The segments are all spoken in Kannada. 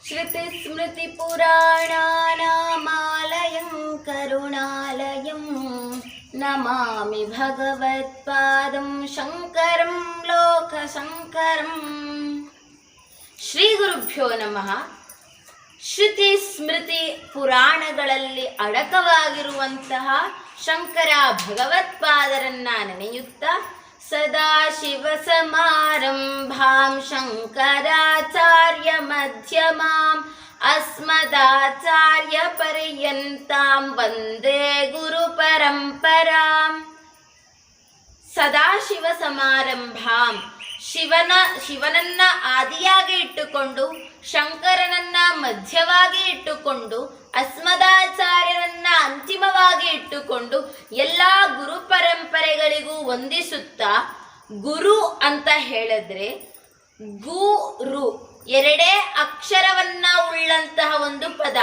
श्रुतिस्मृतिपुराणानामालयं करुणालयं नमामि भगवत्पादं शङ्करं लोकशङ्करम्। ಶ್ರೀ ಗುರುಭ್ಯೋ ನಮಃ. ಶ್ರುತಿ ಸ್ಮೃತಿ ಪುರಾಣಗಳಲ್ಲಿ ಅಡಕವಾಗಿರುವಂತಹ ಶಂಕರ ಭಗವತ್ಪಾದರನ್ನ ನೆನೆಯುತ್ತಾ ಸದಾಶಿವ ಸಮಾರಂಭಾಂ ಶಂಕರಾಚಾರ್ಯ ಮಧ್ಯಮಾಂ ಅಸ್ಮದಾಚಾರ್ಯ ಪರ್ಯಂತಾಂ ವಂದೇ ಗುರು ಪರಂಪರಾಂ. ಸದಾಶಿವ ಸಮಾರಂಭಾಂ, ಶಿವನನ್ನ ಆದಿಯಾಗಿ ಇಟ್ಟುಕೊಂಡು, ಶಂಕರನನ್ನ ಮಧ್ಯವಾಗಿ ಇಟ್ಟುಕೊಂಡು, ಅಸ್ಮದಾಚಾರ್ಯರನ್ನ ಅಂತಿಮವಾಗಿ ಇಟ್ಟುಕೊಂಡು ಎಲ್ಲ ಗುರು ಪರಂಪರೆಗಳಿಗೂ ವಂದಿಸುತ್ತಾ, ಗುರು ಅಂತ ಹೇಳಿದ್ರೆ ಗುರು ಎರಡೇ ಅಕ್ಷರವನ್ನ ಉಳ್ಳಂತಹ ಒಂದು ಪದ.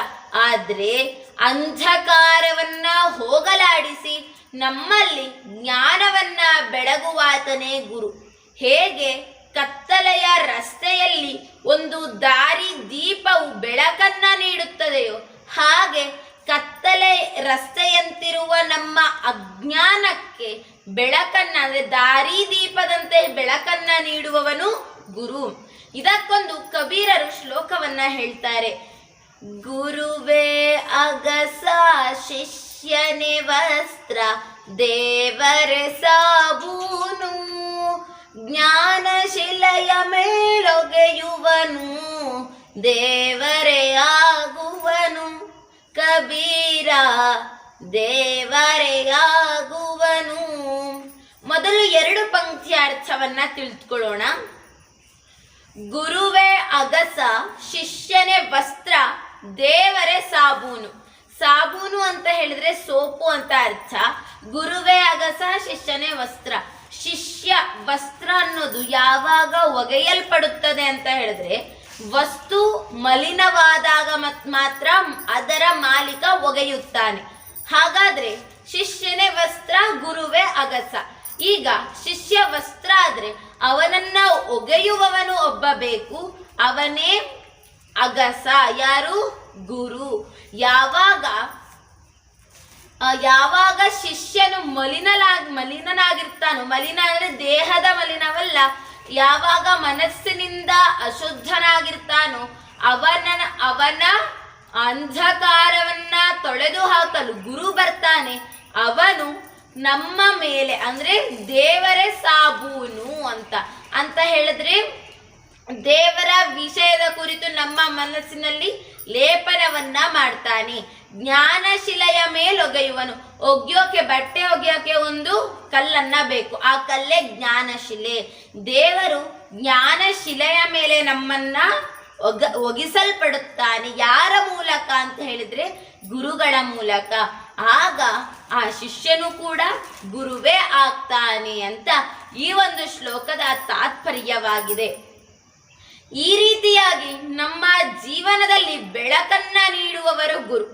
ಆದ್ರೆ ಅಂಧಕಾರವನ್ನ ಹೋಗಲಾಡಿಸಿ ನಮ್ಮಲ್ಲಿ ಜ್ಞಾನವನ್ನ ಬೆಳಗುವಾತನೇ ಗುರು. ಹೇಗೆ ಕತ್ತಲೆಯ ರಸ್ತೆಯಲ್ಲಿ ಒಂದು ದಾರಿ ದೀಪವು ಬೆಳಕನ್ನ ನೀಡುತ್ತದೆಯೋ, ಹಾಗೆ ಕತ್ತಲೆ ರಸ್ತೆಯಂತಿರುವ ನಮ್ಮ ಅಜ್ಞಾನಕ್ಕೆ ಬೆಳಕನ್ನ, ಅಂದರೆ ದಾರಿ ದೀಪದಂತೆ ಬೆಳಕನ್ನ ನೀಡುವವನು ಗುರು. ಇದಕ್ಕೊಂದು ಕಬೀರರು ಶ್ಲೋಕವನ್ನ ಹೇಳ್ತಾರೆ. ಗುರುವೇ ಅಗಸ ಶಿಷ್ಯನೇ ವಸ್ತ್ರ, ದೇವರೇ ಸಾಬೂನು, ಜ್ಞಾನಶಿಲೆಯ ಮೇಲೊಗೆಯುವನು, ದೇವರೇ ಆಗುವನು. ಕಬೀರ ದೇವರೇ ಆಗುವನು. ಮೊದಲು ಎರಡು ಪಂಕ್ತಿಯ ಅರ್ಥವನ್ನ ತಿಳಿದುಕೊಳ್ಳೋಣ. ಗುರುವೇ ಅಗಸ ಶಿಷ್ಯನೇ ವಸ್ತ್ರ, ದೇವರೇ ಸಾಬೂನು. ಸಾಬೂನು ಅಂತ ಹೇಳಿದ್ರೆ ಸೋಪು ಅಂತ ಅರ್ಥ. ಗುರುವೇ ಅಗಸ ಶಿಷ್ಯನೇ ವಸ್ತ್ರ. ಶಿಷ್ಯ ವಸ್ತ್ರ ಅನ್ನೋದು ಯಾವಾಗ ಒಗೆಯಲ್ಪಡುತ್ತದೆ ಅಂತ ಹೇಳಿದ್ರೆ, ವಸ್ತು ಮಲಿನವಾದಾಗ ಮಾತ್ರ ಅದರ ಮಾಲೀಕ ಒಗೆಯುತ್ತಾನೆ. ಹಾಗಾದ್ರೆ ಶಿಷ್ಯನೇ ವಸ್ತ್ರ, ಗುರುವೇ ಅಗಸ. ಈಗ ಶಿಷ್ಯ ವಸ್ತ್ರ ಆದ್ರೆ ಅವನನ್ನ ಒಗೆಯುವವನು ಒಬ್ಬ ಬೇಕು, ಅವನೇ ಅಗಸ. ಯಾರು? ಗುರು. ಯಾವಾಗ ಶಿಷ್ಯನು ಮಲಿನನಾಗಿರ್ತಾನೋ, ಮಲಿನ ಅಂದ್ರೆ ದೇಹದ ಮಲಿನವಲ್ಲ, ಯಾವಾಗ ಮನಸ್ಸಿನಿಂದ ಅಶುದ್ಧನಾಗಿರ್ತಾನೋ ಅವನ ಅಂಧಕಾರವನ್ನ ತೊಳೆದು ಹಾಕಲು ಗುರು ಬರ್ತಾನೆ. ಅವನು ನಮ್ಮ ಮೇಲೆ, ಅಂದ್ರೆ ದೇವರೇ ಸಾಬೂನು ಅಂತ ಹೇಳಿದ್ರೆ, ದೇವರ ವಿಷಯದ ಕುರಿತು ನಮ್ಮ ಮನಸ್ಸಿನಲ್ಲಿ ಲೇಪನವನ್ನ ಮಾಡ್ತಾನೆ. ಜ್ಞಾನಶಿಲೆಯ ಮೇಲೊಗೆಯುವನು. ಬಟ್ಟೆ ಒಗೆಯೋಕೆ ಒಂದು ಕಲ್ಲನ್ನ ಬೇಕು, ಆ ಕಲ್ಲೇ ಜ್ಞಾನಶಿಲೆ. ದೇವರು ಜ್ಞಾನಶಿಲೆಯ ಮೇಲೆ ನಮ್ಮನ್ನ ಒಗಿಸಲ್ಪಡುತ್ತಾನೆ. ಯಾರ ಮೂಲಕ ಅಂತ ಹೇಳಿದ್ರೆ ಗುರುಗಳ ಮೂಲಕ. ಆಗ ಆ ಶಿಷ್ಯನು ಕೂಡ ಗುರುವೇ ಆಗ್ತಾನೆ ಅಂತ ಈ ಒಂದು ಶ್ಲೋಕದ ತಾತ್ಪರ್ಯವಾಗಿದೆ. ಈ ರೀತಿಯಾಗಿ ನಮ್ಮ ಜೀವನದಲ್ಲಿ ಬೆಳಕನ್ನ ನೀಡುವವರು ಗುರು.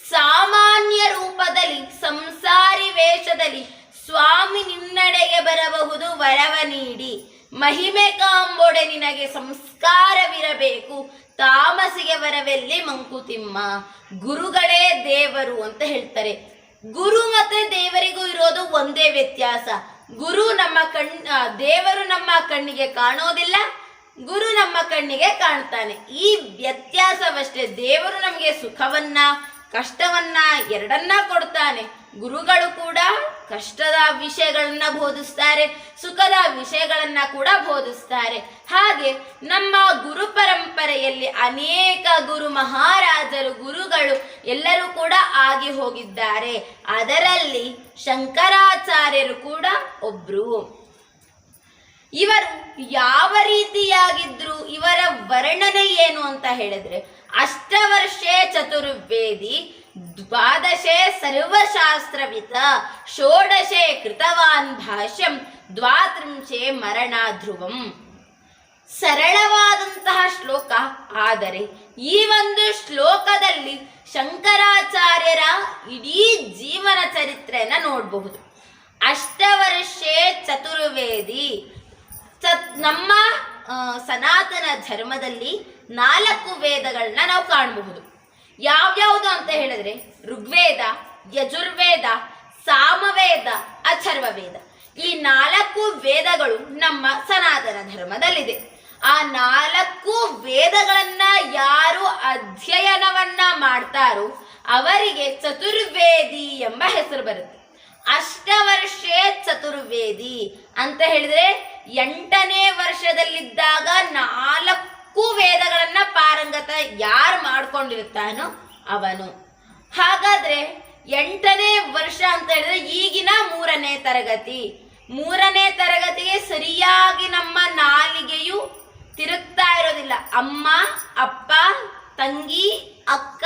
ಸಾಮಾನ್ಯ ರೂಪದಲ್ಲಿ, ಸಂಸಾರಿ ವೇಷದಲ್ಲಿ ಸ್ವಾಮಿ ನಿನ್ನಡೆಗೆ ಬರಬಹುದು ವರವ ನೀಡಿ, ಮಹಿಮೆ ಕಾಂಬೊಡೆ ನಿನಗೆ ಸಂಸ್ಕಾರವಿರಬೇಕು, ತಾಮಸಿಗೆ ವರವೆಲ್ಲಿ ಮಂಕುತಿಮ್ಮ. ಗುರುಗಳೇ ದೇವರು ಅಂತ ಹೇಳ್ತಾರೆ. ಗುರು ಮತ್ತೆ ದೇವರಿಗೂ ಇರೋದು ಒಂದೇ ವ್ಯತ್ಯಾಸ. ದೇವರು ನಮ್ಮ ಕಣ್ಣಿಗೆ ಕಾಣೋದಿಲ್ಲ, ಗುರು ನಮ್ಮ ಕಣ್ಣಿಗೆ ಕಾಣ್ತಾನೆ. ಈ ವ್ಯತ್ಯಾಸವಷ್ಟೇ. ದೇವರು ನಮಗೆ ಸುಖವನ್ನ ಕಷ್ಟವನ್ನ ಎರಡನ್ನ ಕೊಡ್ತಾನೆ. ಗುರುಗಳು ಕೂಡ ಕಷ್ಟದ ವಿಷಯಗಳನ್ನ ಬೋಧಿಸ್ತಾರೆ, ಸುಖದ ವಿಷಯಗಳನ್ನ ಕೂಡ ಬೋಧಿಸ್ತಾರೆ. ಹಾಗೆ ನಮ್ಮ ಗುರು ಪರಂಪರೆಯಲ್ಲಿ ಅನೇಕ ಗುರು ಮಹಾರಾಜರು, ಗುರುಗಳು ಎಲ್ಲರೂ ಕೂಡ ಆಗಿ ಹೋಗಿದ್ದಾರೆ. ಅದರಲ್ಲಿ ಶಂಕರಾಚಾರ್ಯರು ಕೂಡ ಒಬ್ರು. ಇವರು ಯಾವ ರೀತಿಯಾಗಿದ್ರು, ಇವರ ವರ್ಣನೆ ಏನು ಅಂತ ಹೇಳಿದ್ರೆ, ಅಷ್ಟವರ್ಷೇ ಚತುರ್ವೇದಿ, ದ್ವಾದಶೇ ಸರ್ವಶಾಸ್ತ್ರವಿತ, ಷೋಡಶೇ ಕೃತವಾನ್ ಭಾಷ್ಯಂ, ದ್ವಾತ್ರಿಂಶೇ ಮರಣಾಧ್ರುವಂ. ಸರಳವಾದಂತಹ ಶ್ಲೋಕ, ಆದರೆ ಈ ಒಂದು ಶ್ಲೋಕದಲ್ಲಿ ಶಂಕರಾಚಾರ್ಯರ ಇಡೀ ಜೀವನ ಚರಿತ್ರೆಯನ್ನ ನೋಡಬಹುದು. ಅಷ್ಟವರ್ಷೇ ಚತುರ್ವೇದಿ. ನಮ್ಮ ಸನಾತನ ಧರ್ಮದಲ್ಲಿ 4 ವೇದಗಳನ್ನ ನಾವು ಕಾಣಬಹುದು. ಯಾವ್ಯಾವುದು ಅಂತ ಹೇಳಿದ್ರೆ ಋಗ್ವೇದ, ಯಜುರ್ವೇದ, ಸಾಮವೇದ, ಅಥರ್ವವೇದ. ಈ 4 ವೇದಗಳು ನಮ್ಮ ಸನಾತನ ಧರ್ಮದಲ್ಲಿದೆ. ಆ 4 ವೇದಗಳನ್ನ ಯಾರು ಅಧ್ಯಯನವನ್ನ ಮಾಡ್ತಾರೋ ಅವರಿಗೆ ಚತುರ್ವೇದಿ ಎಂಬ ಹೆಸರು ಬರುತ್ತೆ. ಅಷ್ಟವರ್ಷೇ ಚತುರ್ವೇದಿ ಅಂತ ಹೇಳಿದ್ರೆ 8ನೇ ವರ್ಷದಲ್ಲಿದ್ದಾಗ 4 ವೇದಗಳನ್ನ ಪಾರಂಗತ ಯಾರು ಮಾಡ್ಕೊಂಡಿರುತ್ತಾನೋ ಅವನು. ಹಾಗಾದ್ರೆ 8ನೇ ವರ್ಷ ಅಂತ ಹೇಳಿದ್ರೆ ಈಗಿನ 3ನೇ ತರಗತಿ. 3ನೇ ತರಗತಿಗೆ ಸರಿಯಾಗಿ ನಮ್ಮ ನಾಲಿಗೆಯು ತಿರುಗ್ತಾ ಇರೋದಿಲ್ಲ. ಅಮ್ಮ, ಅಪ್ಪ, ತಂಗಿ, ಅಕ್ಕ,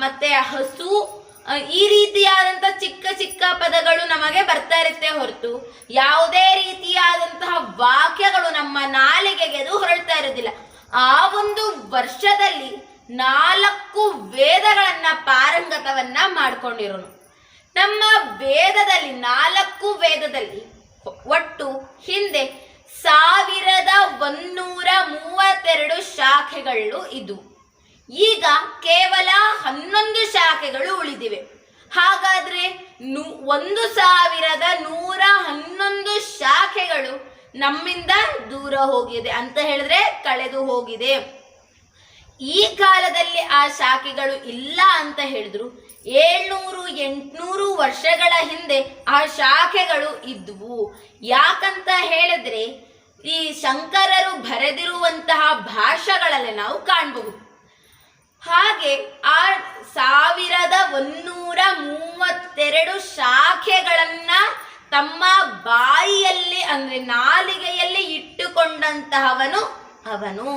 ಮತ್ತೆ ಹಸು, ಈ ರೀತಿಯಾದಂಥ ಚಿಕ್ಕ ಚಿಕ್ಕ ಪದಗಳು ನಮಗೆ ಬರ್ತಾ ಇರುತ್ತೆ ಹೊರತು ಯಾವುದೇ ರೀತಿಯಾದಂತಹ ವಾಕ್ಯಗಳು ನಮ್ಮ ನಾಲಿಗೆಗೆ ಅದು ಹೊರಳ್ತಾ ಇರೋದಿಲ್ಲ. ಆ ಒಂದು ವರ್ಷದಲ್ಲಿ 4 ವೇದಗಳನ್ನ ಪಾರಂಗತವನ್ನ ಮಾಡ್ಕೊಂಡಿರೋನು. ನಮ್ಮ ವೇದದಲ್ಲಿ 4 ವೇದದಲ್ಲಿ ಒಟ್ಟು ಹಿಂದೆ 1132 ಶಾಖೆಗಳು ಇದ್ವು. ಈಗ ಕೇವಲ 11 ಶಾಖೆಗಳು ಉಳಿದಿವೆ. ಹಾಗಾದ್ರೆ 1111 ಶಾಖೆಗಳು ನಮ್ಮಿಂದ ದೂರ ಹೋಗಿದೆ ಅಂತ ಹೇಳಿದ್ರೆ ಕಳೆದು ಹೋಗಿದೆ. ಈ ಕಾಲದಲ್ಲಿ ಆ ಶಾಖೆಗಳು ಇಲ್ಲ ಅಂತ ಹೇಳಿದ್ರು 700-800 ವರ್ಷಗಳ ಹಿಂದೆ ಆ ಶಾಖೆಗಳು ಇದ್ವು. ಯಾಕಂತ ಹೇಳಿದ್ರೆ ಈ ಶಂಕರರು ಬರೆದಿರುವಂತಹ ಭಾಷೆಗಳಲ್ಲಿ ನಾವು ಕಾಣಬಹುದು. ಹಾಗೆ ಆ 1132 ಶಾಖೆಗಳನ್ನ ತಮ್ಮ ಬಾಯಿಯಲ್ಲಿ ಅಂದ್ರೆ ನಾಲಿಗೆಯಲ್ಲಿ ಇಟ್ಟುಕೊಂಡಂತಹವನು ಅವನು.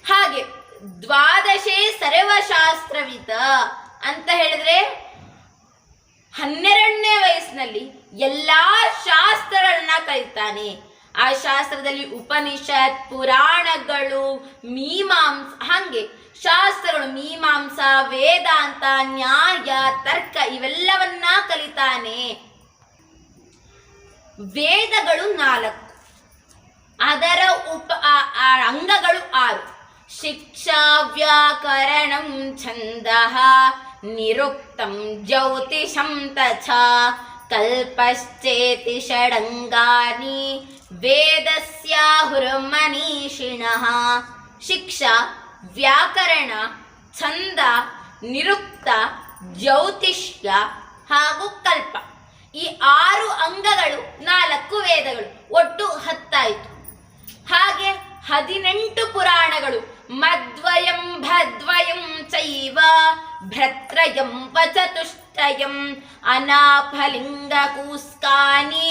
ಹಾಗೆ 12 ಸರ್ವಶಾಸ್ತ್ರವಿತ ಅಂತ ಹೇಳಿದ್ರೆ 12ನೇ ವಯಸ್ಸಿನಲ್ಲಿ ಎಲ್ಲಾ ಶಾಸ್ತ್ರಗಳನ್ನ ಕಲಿತಾನೆ. ಆ ಶಾಸ್ತ್ರದಲ್ಲಿ ಉಪನಿಷತ್, ಪುರಾಣಗಳು, ಹಂಗೆ ಶಾಸ್ತ್ರಗಳು, ಮೀಮಾಂಸಾ, ವೇದಾಂತ, ನ್ಯಾಯ, ತರ್ಕ ಇವೆಲ್ಲವನ್ನ ಕಲಿತಾನೆ. ವೇದಗಳು 4, ಅದರ ಅಂಗಗಳು 6. ಶಿಕ್ಷಾ, ವ್ಯಾಕರಣಂ, ಛಂದಃ, ನಿರುಕ್ತಂ, ಜ್ಯೋತಿಷಂ ತಥಾ ಕಲ್ಪಶ್ಚೇತಿ ಷಡಂಗಾನಿ ವೇದಸ್ಯಾಹುರ್ಮನೀಷಿಣಃ. ಶಿಕ್ಷಾ, ವ್ಯಾಕರಣ, ಛಂದ, ನಿರುಕ್ತ, ಜ್ಯೋತಿಷ್ಯ ಹಾಗೂ ಕಲ್ಪ. ಈ 6 ಅಂಗಗಳು 4 ವೇದಗಳು, ಒಟ್ಟು 10 ಆಯಿತು. ಹಾಗೆ 18 ಪುರಾಣಗಳು, ಮದ್ವಯಂ ಭದ್ವಯಂ ಚೈವ ಭ್ರತ್ರಯಂ ವಚತುಷ್ಟಯಂ ಅನಾಫಲಿಂಗ ಕೂಸ್ಕಾನಿ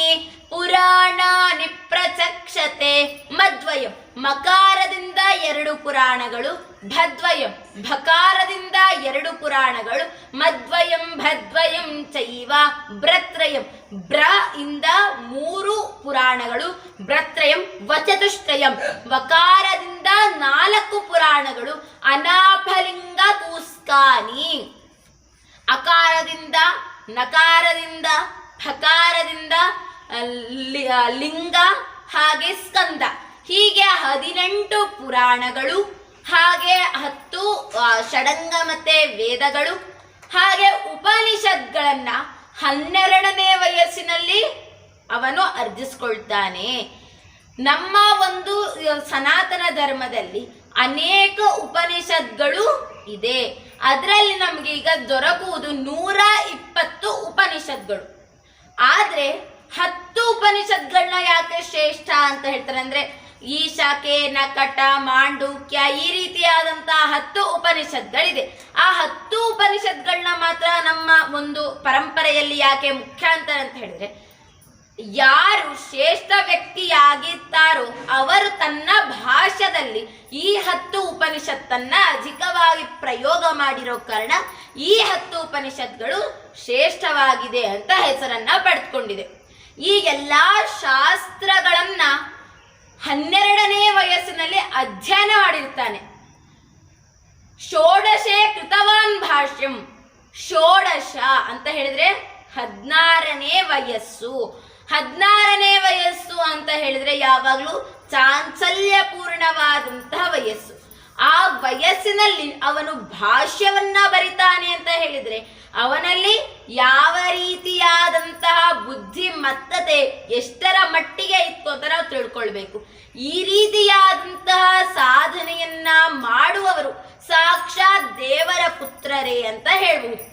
ಪುರಾಣಾನಿ ಪ್ರಚಕ್ಷತೆ. ಮದ್ವಯಂ ಮಕಾರದಿಂದ 2 ಪುರಾಣಗಳು, ಭದ್ವಯಂ ಭಕಾರದಿಂದ 2 ಪುರಾಣಗಳು, ಮದ್ವಯಂ ಭದ್ವಯಂ ಚೈವ ಭ್ರತ್ರಯಂ ಬ್ರ ಇಂದ 3 ಪುರಾಣಗಳು, ಭ್ರತ್ರಯಂ ವಚತುಷ್ಟಯಂ ವಕಾರದಿಂದ 4 ಪುರಾಣಗಳು, ಅನಾಫಲಿಂಗ ಕೂಸ್ಕಾನಿ ಅಕಾರದಿಂದ, ನಕಾರದಿಂದ, ಫಕಾರದಿಂದ ಲಿಂಗ ಹಾಗೆ ಸ್ಕಂದ, ಹೀಗೆ 18 ಪುರಾಣಗಳು, ಹಾಗೆ 10 ಷಡಂಗ ಮತ್ತೆ ವೇದಗಳು, ಹಾಗೆ ಉಪನಿಷತ್ಗಳನ್ನ 12ನೇ ವಯಸ್ಸಿನಲ್ಲಿ ಅವನು ಅರ್ಜಿಸ್ಕೊಳ್ತಾನೆ. ನಮ್ಮ ಒಂದು ಸನಾತನ ಧರ್ಮದಲ್ಲಿ ಅನೇಕ ಉಪನಿಷತ್ಗಳು ಇದೆ. ಅದರಲ್ಲಿ ನಮಗೆ ಈಗ ದೊರಕುವುದು 120 ಉಪನಿಷತ್ಗಳು. ಆದ್ರೆ 10 ಉಪನಿಷತ್ಗಳನ್ನ ಯಾಕೆ ಶ್ರೇಷ್ಠ ಅಂತ ಹೇಳ್ತಾರೆ ಅಂದ್ರೆ ಈ ಶಾಖೆ, ನಕಟ, ಮಾಂಡೂಕ್ಯ ಈ ರೀತಿಯಾದಂತಹ 10 ಉಪನಿಷತ್ಗಳಿದೆ. ಆ 10 ಉಪನಿಷತ್ಗಳನ್ನ ಮಾತ್ರ ನಮ್ಮ ಒಂದು ಪರಂಪರೆಯಲ್ಲಿ ಯಾಕೆ ಮುಖ್ಯ ಅಂತ ಹೇಳಿದ್ರೆ, ಯಾರು ಶ್ರೇಷ್ಠ ವ್ಯಕ್ತಿಯಾಗಿದ್ದಾರೋ ಅವರು ತನ್ನ ಭಾಷ್ಯದಲ್ಲಿ ಈ 10 ಉಪನಿಷತ್ತನ್ನ ಅಧಿಕವಾಗಿ ಪ್ರಯೋಗ ಮಾಡಿರೋ ಕಾರಣ ಈ 10 ಉಪನಿಷತ್ಗಳು ಶ್ರೇಷ್ಠವಾಗಿದೆ ಅಂತ ಹೆಸರನ್ನ ಪಡೆದುಕೊಂಡಿದೆ. ಈ ಎಲ್ಲಾ ಶಾಸ್ತ್ರಗಳನ್ನ 12ನೇ ವಯಸ್ಸಿನಲ್ಲಿ ಅಧ್ಯಯನ ಮಾಡಿರ್ತಾನೆ. ಷೋಡಶೆ ಕೃತವಾನ್ ಭಾಷ್ಯಂ. ಷೋಡಶ ಅಂತ ಹೇಳಿದ್ರೆ 16ನೇ ವಯಸ್ಸು. 16ನೇ ವಯಸ್ಸು ಅಂತ ಹೇಳಿದ್ರೆ ಯಾವಾಗಲೂ ಚಾಂಚಲ್ಯಪೂರ್ಣವಾದಂತಹ ವಯಸ್ಸು. ಆ ವಯಸ್ಸಿನಲ್ಲಿ ಅವನು ಭಾಷ್ಯವನ್ನ ಬರಿತಾನೆ ಅಂತ ಹೇಳಿದ್ರೆ ಅವನಲ್ಲಿ ಯಾವ ರೀತಿಯಾದಂತಹ ಬುದ್ಧಿಮತ್ತತೆ ಎಷ್ಟರ ಮಟ್ಟಿಗೆ ಇತ್ತು ಅಂತ ನಾವು ತಿಳ್ಕೊಳ್ಬೇಕು. ಈ ರೀತಿಯಾದಂತಹ ಸಾಧನೆಯನ್ನ ಮಾಡುವವರು ಸಾಕ್ಷಾತ್ ದೇವರ ಪುತ್ರರೇ ಅಂತ ಹೇಳ್ಬಹುದು.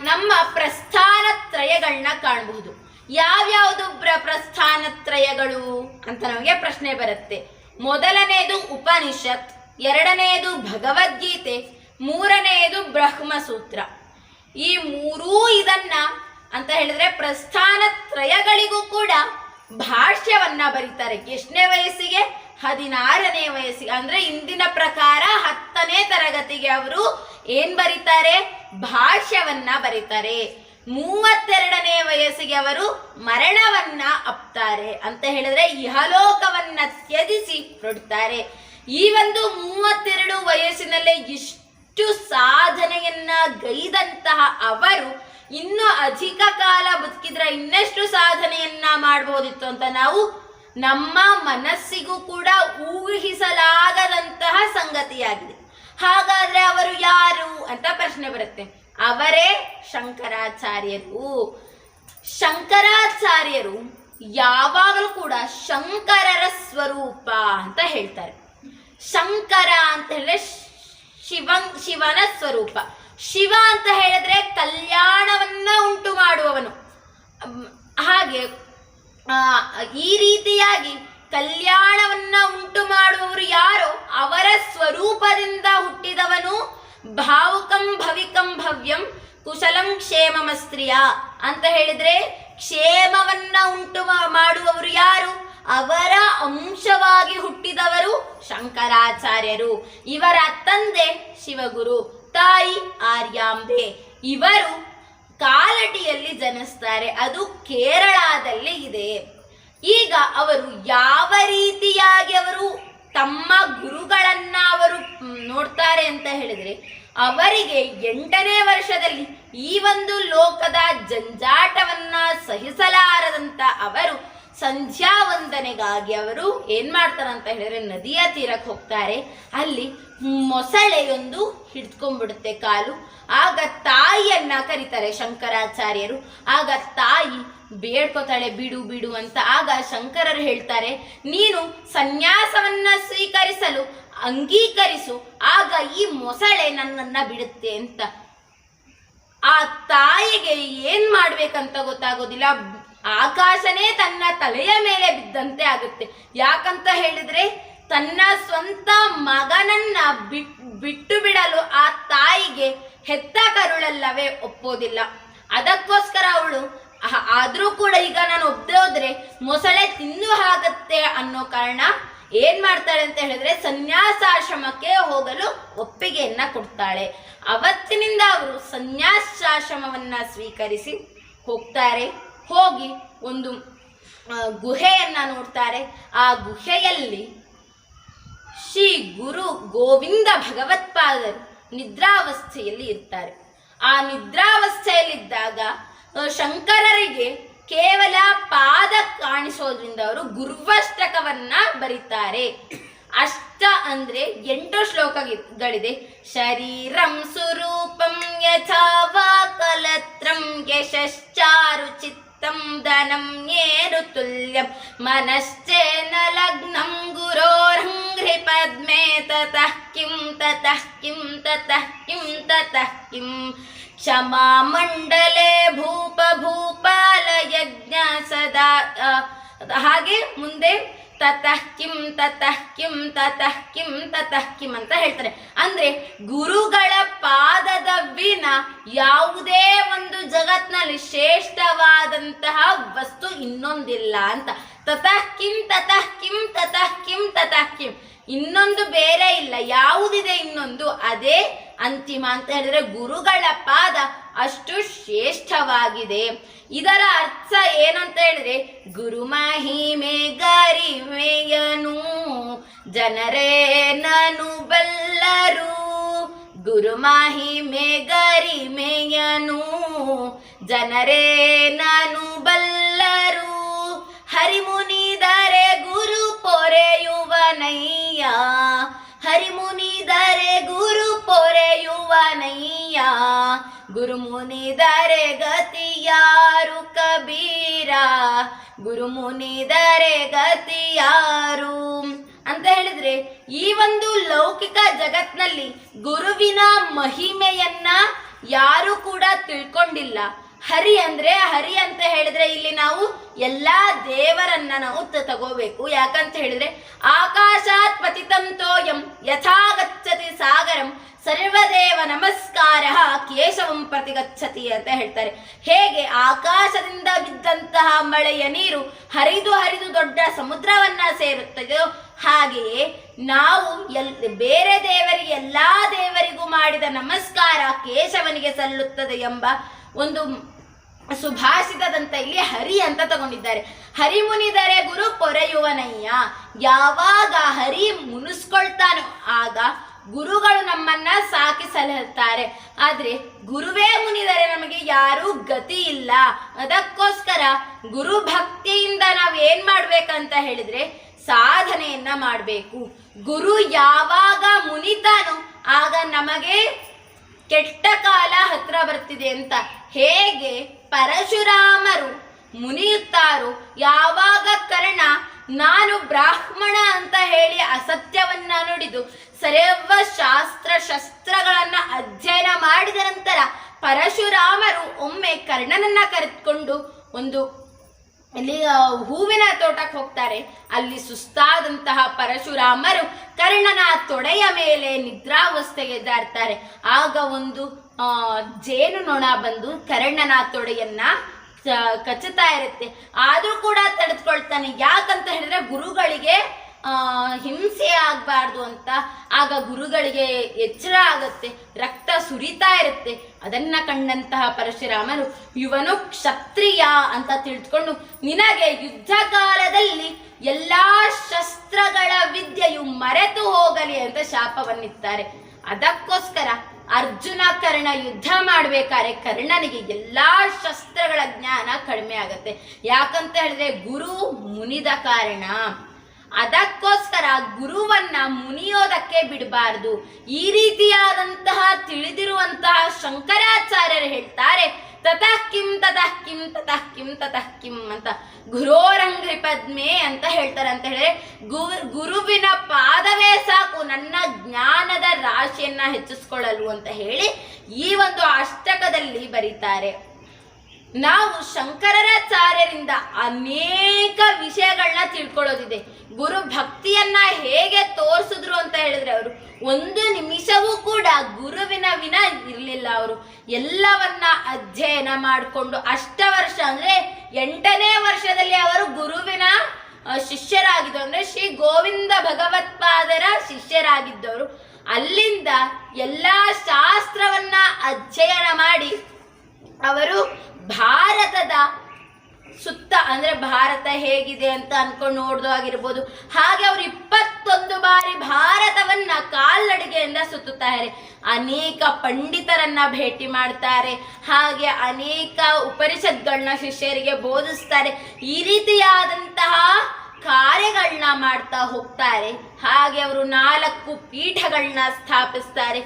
ನಮ್ಮ ಪ್ರಸ್ಥಾನತ್ರಯಗಳನ್ನ ಕಾಣಬಹುದು. ಯಾವ್ಯಾವುದು ಪ್ರಸ್ಥಾನತ್ರಯಗಳು ಅಂತ ನಮಗೆ ಪ್ರಶ್ನೆ ಬರುತ್ತೆ. ಮೊದಲನೆಯದು ಉಪನಿಷತ್, ಎರಡನೆಯದು ಭಗವದ್ಗೀತೆ, ಮೂರನೆಯದು ಬ್ರಹ್ಮಸೂತ್ರ. ಈ ಮೂರೂ ಇದನ್ನ ಅಂತ ಹೇಳಿದ್ರೆ ಪ್ರಸ್ಥಾನತ್ರಯಗಳಿಗೂ ಕೂಡ ಭಾಷ್ಯವನ್ನ ಬರೀತಾರೆ. ಎಷ್ಟನೇ ವಯಸ್ಸಿಗೆ? 16ನೇ ವಯಸ್ಸಿಗೆ. ಅಂದ್ರೆ ಇಂದಿನ ಪ್ರಕಾರ 10ನೇ ತರಗತಿಗೆ ಅವರು ಏನ್ ಬರೀತಾರೆ? ಭಾಷ್ಯವನ್ನ ಬರೀತಾರೆ. 32ನೇ ವಯಸ್ಸಿಗೆ ಅವರು ಮರಣವನ್ನ ಅಪ್ತಾರೆ ಅಂತ ಹೇಳಿದ್ರೆ ಇಹಲೋಕವನ್ನ ತ್ಯಜಿಸಿ ಹೊರಡ್ತಾರೆ. ಈ ಒಂದು 32 ವಯಸ್ಸಿನಲ್ಲೇ ಇಷ್ಟು ಸಾಧನೆಯನ್ನ ಗೈದಂತಹ ಅವರು ಇನ್ನು ಅಧಿಕ ಕಾಲ ಬದುಕಿದ್ರೆ ಇನ್ನೆಷ್ಟು ಸಾಧನೆಯನ್ನ ಮಾಡಬಹುದಿತ್ತು ಅಂತ ನಾವು ನಮ್ಮ ಮನಸ್ಸಿಗೂ ಕೂಡ ಊಹಿಸಲಾಗದಂತಹ ಸಂಗತಿಯಾಗಿದೆ. ಹಾಗಾದ್ರೆ ಅವರು ಯಾರು ಅಂತ ಪ್ರಶ್ನೆ ಬರುತ್ತೆ. ಅವರೇ ಶಂಕರಾಚಾರ್ಯರು. ಶಂಕರಾಚಾರ್ಯರು ಯಾವಾಗಲೂ ಕೂಡ ಶಂಕರರ ಸ್ವರೂಪ ಅಂತ ಹೇಳ್ತಾರೆ. ಶಂಕರ ಅಂತ ಹೇಳಿದ್ರೆ ಶಿವನ ಸ್ವರೂಪ. ಶಿವ ಅಂತ ಹೇಳಿದ್ರೆ ಕಲ್ಯಾಣವನ್ನ ಉಂಟು ಮಾಡುವವನು. ಹಾಗೆ ಈ ರೀತಿಯಾಗಿ ಕಲ್ಯಾಣವನ್ನ ಉಂಟು ಮಾಡುವವರು ಯಾರೋ ಅವರ ಸ್ವರೂಪದಿಂದ ಹುಟ್ಟಿದವನು ಭಾವುಕಂ ಭವಿಕಂ ಭವ್ಯಂ ಕುಶಲಂ ಕ್ಷೇಮಮಸ್ತ್ರಿಯ ಅಂತ ಹೇಳಿದ್ರೆ ಕ್ಷೇಮವನ್ನ ಉಂಟು ಮಾಡುವವರು ಯಾರು? ಅವರ ಅಂಶವಾಗಿ ಹುಟ್ಟಿದವರು ಶಂಕರಾಚಾರ್ಯರು. ಇವರ ತಂದೆ ಶಿವಗುರು, ತಾಯಿ ಆರ್ಯಾಂಬೆ. ಇವರು ಕಾಲಟಿಯಲ್ಲಿ ಜನಿಸ್ತಾರೆ, ಅದು ಕೇರಳದಲ್ಲಿ ಇದೆ. ಈಗ ಅವರು ಯಾವ ರೀತಿಯಾಗಿ ಅವರು ತಮ್ಮ ಗುರುಗಳನ್ನ ಅವರು ನೋಡ್ತಾರೆ ಅಂತ ಹೇಳಿದ್ರೆ ಅವರಿಗೆ 8ನೇ ವರ್ಷದಲ್ಲಿ ಈ ಒಂದು ಲೋಕದ ಜಂಜಾಟವನ್ನ ಸಹಿಸಲಾರದಂತ ಅವರು ಸಂಧ್ಯಾ ವಂದನೆಗಾಗಿ ಅವರು ಏನ್ ಮಾಡ್ತಾರೆ ಅಂತ ಹೇಳಿದ್ರೆ ನದಿಯ ತೀರಕ್ಕೆ ಹೋಗ್ತಾರೆ. ಅಲ್ಲಿ ಮೊಸಳೆಯೊಂದು ಹಿಡ್ಕೊಂಡ್ಬಿಡುತ್ತೆ ಕಾಲು. ಆಗ ತಾಯಿಯನ್ನ ಕರೀತಾರೆ ಶಂಕರಾಚಾರ್ಯರು. ಆಗ ತಾಯಿ ಬೇಡ್ಕೋತಾಳೆ ಬಿಡು ಬಿಡು ಅಂತ. ಆಗ ಶಂಕರರು ಹೇಳ್ತಾರೆ, ನೀನು ಸನ್ಯಾಸವನ್ನ ಸ್ವೀಕರಿಸಲು ಅಂಗೀಕರಿಸು, ಆಗ ಈ ಮೊಸಳೆ ನನ್ನನ್ನ ಬಿಡುತ್ತೆ ಅಂತ. ಆ ತಾಯಿಗೆ ಏನ್ ಮಾಡ್ಬೇಕಂತ ಗೊತ್ತಾಗೋದಿಲ್ಲ. ಆಕಾಶನೇ ತನ್ನ ತಲೆಯ ಮೇಲೆ ಬಿದ್ದಂತೆ ಆಗುತ್ತೆ. ಯಾಕಂತ ಹೇಳಿದ್ರೆ ತನ್ನ ಸ್ವಂತ ಮಗನನ್ನ ಬಿಟ್ಟು ಬಿಡಲು ಆ ತಾಯಿಗೆ ಹೆತ್ತ ಕರುಳಲ್ಲವೇ ಒಪ್ಪೋದಿಲ್ಲ. ಅದಕ್ಕೋಸ್ಕರ ಅವಳು ಆದ್ರೂ ಕೂಡ ಈಗ ನಾನು ಒಪ್ಪದೆ ಹೋದ್ರೆ ಮೊಸಳೆ ತಿನ್ನು ಹಾಗತ್ತೆ ಅನ್ನೋ ಕಾರಣ ಏನ್ ಮಾಡ್ತಾಳೆ ಅಂತ ಹೇಳಿದ್ರೆ ಸನ್ಯಾಸಾಶ್ರಮಕ್ಕೆ ಹೋಗಲು ಒಪ್ಪಿಗೆಯನ್ನ ಕೊಡ್ತಾಳೆ. ಅವತ್ತಿನಿಂದ ಅವರು ಸನ್ಯಾಸಾಶ್ರಮವನ್ನ ಸ್ವೀಕರಿಸಿ ಹೋಗ್ತಾರೆ. ಹೋಗಿ ಒಂದು ಗುಹೆಯನ್ನ ನೋಡ್ತಾರೆ. ಆ ಗುಹೆಯಲ್ಲಿ ಶ್ರೀ ಗುರು ಗೋವಿಂದ ಭಗವತ್ಪಾದರು ನಿದ್ರಾವಸ್ಥೆಯಲ್ಲಿ ಇರ್ತಾರೆ. ಆ ನಿದ್ರಾವಸ್ಥೆಯಲ್ಲಿದ್ದಾಗ ಶಂಕರರಿಗೆ ಕೇವಲ ಪಾದ ಕಾಣಿಸೋದ್ರಿಂದ ಅವರು ಗುರ್ವಷ್ಟಕವನ್ನ ಬರೀತಾರೆ. ಅಷ್ಟ ಅಂದ್ರೆ 8 ಶ್ಲೋಕಗಳಿದೆ. ಶರೀರಂ ಸುರೂಪಂ ಯಥಾ ವಾ ಕಲತ್ರಂ ಯಶಶ್ಚಾರು ಚಿತ್ತಂ ಧನಂ ಏರು ತುಲ್ಯಂ ಮನಶ್ಚೇನ ಲಗ್ನಂ ಗುರೋರ್ಹಂಘ್ರಿ ಪದ್ಮೇ ತತಃ ಕಿಂ ತತಃ ಕಿಂ ತತಃ ಕಿಂ ತತಃ ಕಿಂ ಕ್ಷಮಾ ಮಂಡಲೆ ಭೂಪ ಭೂಪಾಲ ಯಜ್ಞ ಸದಾ. ಹಾಗೆ ಮುಂದೆ ತತಃ ಕಿಂ ತತಃ ಕಿಂ ತತಃ ಕಿಂ ತತಃ ಕಿಂ ಅಂತ ಹೇಳ್ತಾರೆ. ಅಂದ್ರೆ ಗುರುಗಳ ಪಾದದ ವಿನ ಯಾವುದೇ ಒಂದು ಜಗತ್ನಲ್ಲಿ ಶ್ರೇಷ್ಠವಾದಂತಹ ವಸ್ತು ಇನ್ನೊಂದಿಲ್ಲ ಅಂತ. ತತಃ ಕಿಂ ತತಃ ಕಿಂ ತತಃ ಕಿಂ ತತಃ ಕಿಂ, ಇನ್ನೊಂದು ಬೇರೆ ಇಲ್ಲ. ಯಾವುದಿದೆ ಇನ್ನೊಂದು ಅದೇ ಅಂತಿಮ ಅಂತ ಹೇಳಿದ್ರೆ ಗುರುಗಳ ಪಾದ ಅಷ್ಟು ಶ್ರೇಷ್ಠವಾಗಿದೆ. ಇದರ ಅರ್ಥ ಏನಂತ ಹೇಳಿದ್ರೆ ಗುರು ಮಹಿಮೆ ಗರಿಮೆಯನು ಜನರೇ ನನು ಬಲ್ಲರು, ಗುರು ಮಹಿಮೆ ಗರಿಮೆಯನು ಜನರೇ ನಾನು ಬಲ್ಲರು. ಹರಿಮುನಿದರೆ ಗುರು ಪೊರೆಯುವನಯ್ಯ, ಹರಿಮುನಿದರೆ ಗುರು ಪೊರೆಯುವನಯ್ಯ. ಗುರು ಮುನಿದರೆ ಗತಿಯಾರು ಕಬೀರ, ಗುರು ಮುನಿದರೆ ಗತಿಯಾರು ಅಂತ ಹೇಳಿದ್ರೆ, ಈ ಒಂದು ಲೌಕಿಕ ಜಗತ್ನಲ್ಲಿ ಗುರುವಿನ ಮಹಿಮೆಯನ್ನ ಯಾರು ಕೂಡ ತಿಳ್ಕೊಂಡಿಲ್ಲ. ಹರಿ ಅಂತ ಹೇಳಿದ್ರೆ ಇಲ್ಲಿ ನಾವು ಎಲ್ಲಾ ದೇವರನ್ನ ನಾವು ತಗೋಬೇಕು. ಯಾಕಂತ ಹೇಳಿದ್ರೆ ಆಕಾಶಾತ್ ಪತಿತಂ ತೋಯಂ ಯಥಾ ಗಚ್ಚತಿ ಸಾಗರಂ ಸರ್ವದೇವ ನಮಸ್ಕಾರ ಕೇಶವಂ ಪ್ರತಿಗಚ್ಚತಿ ಅಂತ ಹೇಳ್ತಾರೆ. ಹೇಗೆ ಆಕಾಶದಿಂದ ಬಿದ್ದಂತಹ ಮಳೆಯ ನೀರು ಹರಿದು ಹರಿದು ದೊಡ್ಡ ಸಮುದ್ರವನ್ನ ಸೇರುತ್ತದೆಯೋ, ಹಾಗೆಯೇ ನಾವು ಬೇರೆ ದೇವರಿಗೆ ಎಲ್ಲಾ ದೇವರಿಗೂ ಮಾಡಿದ ನಮಸ್ಕಾರ ಕೇಶವನಿಗೆ ಸಲ್ಲುತ್ತದೆ ಎಂಬ ಒಂದು ಸುಭಾಷಿತದಂತ ಇಲ್ಲಿ ಹರಿ ಅಂತ ತಗೊಂಡಿದ್ದಾರೆ. ಹರಿ ಮುನಿದರೆ ಗುರು ಪೊರೆಯುವನಯ್ಯ. ಯಾವಾಗ ಹರಿ ಮುನಿಸ್ಕೊಳ್ತಾನೋ ಆಗ ಗುರುಗಳು ನಮ್ಮನ್ನ ಸಾಕಿ ಸಲಹುತ್ತಾರೆ. ಆದ್ರೆ ಗುರುವೇ ಮುನಿದರೆ ನಮಗೆ ಯಾರೂ ಗತಿ ಇಲ್ಲ. ಅದಕ್ಕೋಸ್ಕರ ಗುರು ಭಕ್ತಿಯಿಂದ ನಾವೇನ್ ಮಾಡ್ಬೇಕಂತ ಹೇಳಿದ್ರೆ ಸಾಧನೆಯನ್ನ ಮಾಡಬೇಕು. ಗುರು ಯಾವಾಗ ಮುನಿತಾನೋ ಆಗ ನಮಗೆ ಕೆಟ್ಟ ಕಾಲ ಹತ್ರ ಬರ್ತಿದೆ ಅಂತ. ಹೇಗೆ ಪರಶುರಾಮರು ಮುನಿಯುತ್ತಾರೋ, ಯಾವಾಗ ಕರ್ಣ ನಾನು ಬ್ರಾಹ್ಮಣ ಅಂತ ಹೇಳಿ ಅಸತ್ಯವನ್ನ ನುಡಿದು ಸರ್ವ ಶಸ್ತ್ರಗಳನ್ನ ಅಧ್ಯಯನ ಮಾಡಿದ ನಂತರ ಪರಶುರಾಮರು ಒಮ್ಮೆ ಕರ್ಣನನ್ನ ಕರೆದುಕೊಂಡು ಒಂದು ಇಲ್ಲಿ ಹೂವಿನ ತೋಟಕ್ಕೆ ಹೋಗ್ತಾರೆ. ಅಲ್ಲಿ ಸುಸ್ತಾದಂತಹ ಪರಶುರಾಮರು ಕರ್ಣನ ತೊಡೆಯ ಮೇಲೆ ನಿದ್ರಾವಸ್ಥೆಗೆ ಜಾರ್ತಾರೆ. ಆಗ ಒಂದು ಜೇನು ನೊಣ ಬಂದು ಕರ್ಣನ ತೊಡೆಯನ್ನ ಕಚ್ಚುತ್ತಾ ಇರುತ್ತೆ. ಆದ್ರೂ ಕೂಡ ತಡೆದುಕೊಳ್ತಾನೆ. ಯಾಕಂತ ಹೇಳಿದ್ರೆ ಗುರುಗಳಿಗೆ ಹಿಂಸೆ ಆಗ್ಬಾರ್ದು ಅಂತ. ಆಗ ಗುರುಗಳಿಗೆ ಎಚ್ಚರ ಆಗತ್ತೆ, ರಕ್ತ ಸುರಿತಾ ಇರುತ್ತೆ. ಅದನ್ನ ಕಂಡಂತಹ ಪರಶುರಾಮರು ಇವನು ಕ್ಷತ್ರಿಯ ಅಂತ ತಿಳಿದುಕೊಂಡು ನಿನಗೆ ಯುದ್ಧ ಕಾಲದಲ್ಲಿ ಎಲ್ಲಾ ಶಸ್ತ್ರಗಳ ವಿದ್ಯೆಯು ಮರೆತು ಹೋಗಲಿ ಅಂತ ಶಾಪವನ್ನಿತ್ತಾರೆ. ಅದಕ್ಕೋಸ್ಕರ ಅರ್ಜುನ ಕರ್ಣ ಯುದ್ಧ ಮಾಡ್ಬೇಕಾದ್ರೆ ಕರ್ಣನಿಗೆ ಎಲ್ಲಾ ಶಸ್ತ್ರಗಳ ಜ್ಞಾನ ಕಡಿಮೆ ಆಗತ್ತೆ. ಯಾಕಂತ ಹೇಳಿದ್ರೆ ಗುರು ಮುನಿದ ಕಾರಣ. ಅದಕ್ಕೋಸ್ಕರ ಗುರುವನ್ನ ಮುನಿಯೋದಕ್ಕೆ ಬಿಡಬಾರದು. ಈ ರೀತಿಯಾದಂತಹ ತಿಳಿದಿರುವಂತಹ ಶಂಕರಾಚಾರ್ಯರು ಹೇಳ್ತಾರೆ, ತತಃ ಕಿಂ ತತಃ ಕಿಂ ತತಃ ಕಿಂ ತತಃ ಕಿಂ ಅಂತ ಗುರೋರಂಗ್ರಿ ಪದ್ಮೆ ಅಂತ ಹೇಳ್ತಾರೆ. ಅಂತ ಹೇಳಿದ್ರೆ ಗುರುವಿನ ಪಾದವೇ ಸಾಕು ನನ್ನ ಜ್ಞಾನದ ರಾಶಿಯನ್ನ ಹೆಚ್ಚಿಸ್ಕೊಳ್ಳಲು ಅಂತ ಹೇಳಿ ಈ ಒಂದು ಅಷ್ಟಕದಲ್ಲಿ ಬರೀತಾರೆ. ನಾವು ಶಂಕರಾಚಾರ್ಯರಿಂದ ಅನೇಕ ವಿಷಯಗಳನ್ನ ತಿಳ್ಕೊಳ್ಳೋದಿದೆ. ಗುರು ಭಕ್ತಿಯನ್ನ ಹೇಗೆ ತೋರಿಸಿದ್ರು ಅಂತ ಹೇಳಿದ್ರೆ, ಅವರು ಒಂದು ನಿಮಿಷವೂ ಕೂಡ ಗುರುವಿನ ವಿನ ಇರಲಿಲ್ಲ. ಅವರು ಎಲ್ಲವನ್ನ ಅಧ್ಯಯನ ಮಾಡಿಕೊಂಡು ಅಷ್ಟವರ್ಷ ಅಂದ್ರೆ 8ನೇ ವರ್ಷದಲ್ಲಿ ಅವರು ಗುರುವಿನ ಶಿಷ್ಯರಾಗಿದ್ದವರು. ಅಂದ್ರೆ ಶ್ರೀ ಗೋವಿಂದ ಭಗವತ್ಪಾದರ ಶಿಷ್ಯರಾಗಿದ್ದವರು. ಅಲ್ಲಿಂದ ಎಲ್ಲಾ ಶಾಸ್ತ್ರವನ್ನ ಅಧ್ಯಯನ ಮಾಡಿ ಅವರು ಭಾರತದ ಸುತ್ತ ಅಂದ್ರೆ ಭಾರತ ಹೇಗಿದೆ ಅಂತ ಅನ್ಕೊಂಡು ನೋಡ್ದಾಗಿರ್ಬೋದು. ಹಾಗೆ ಅವರು 21 ಬಾರಿ ಭಾರತವನ್ನ ಕಾಲ್ನಡಿಗೆಯಿಂದ ಸುತ್ತುತ್ತಾರೆ. ಅನೇಕ ಪಂಡಿತರನ್ನ ಭೇಟಿ ಮಾಡ್ತಾರೆ. ಹಾಗೆ ಅನೇಕ ಉಪನಿಷತ್ಗಳನ್ನ ಶಿಷ್ಯರಿಗೆ ಬೋಧಿಸ್ತಾರೆ. ಈ ರೀತಿಯಾದಂತಹ ಕಾರ್ಯಗಳನ್ನ ಮಾಡ್ತಾ ಹೋಗ್ತಾರೆ. ಹಾಗೆ ಅವರು 4 ಪೀಠಗಳನ್ನ ಸ್ಥಾಪಿಸ್ತಾರೆ.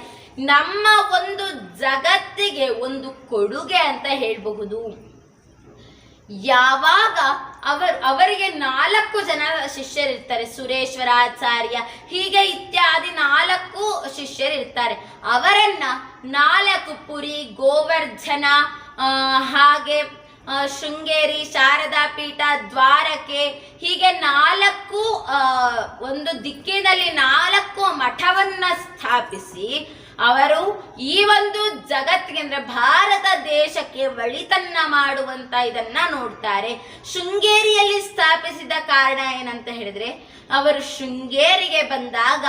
ನಮ್ಮ ಒಂದು ಜಗತ್ತಿಗೆ ಒಂದು ಕೊಡುಗೆ ಅಂತ ಹೇಳಬಹುದು. ಯಾವಾಗ ಅವರಿಗೆ 4 ಜನ ಶಿಷ್ಯರಿರ್ತಾರೆ, ಸುರೇಶ್ವರಾಚಾರ್ಯ ಹೀಗೆ ಇತ್ಯಾದಿ 4 ಶಿಷ್ಯರಿರ್ತಾರೆ. ಅವರನ್ನ 4 ಪುರಿ, ಗೋವರ್ಧನ, ಹಾಗೆ ಶೃಂಗೇರಿ, ಶಾರದಾ ಪೀಠ, ದ್ವಾರಕೆ ಹೀಗೆ 4 ಒಂದು ದಿಕ್ಕಿನಲ್ಲಿ 4 ಮಠವನ್ನ ಸ್ಥಾಪಿಸಿ ಅವರು ಈ ಒಂದು ಜಗತ್ತಿಗೆ ಅಂದ್ರೆ ಭಾರತ ದೇಶಕ್ಕೆ ಒಳಿತನ್ನ ಮಾಡುವಂತ ಇದನ್ನ ನೋಡ್ತಾರೆ. ಶೃಂಗೇರಿಯಲ್ಲಿ ಸ್ಥಾಪಿಸಿದ ಕಾರಣ ಏನಂತ ಹೇಳಿದ್ರೆ, ಅವರು ಶೃಂಗೇರಿಗೆ ಬಂದಾಗ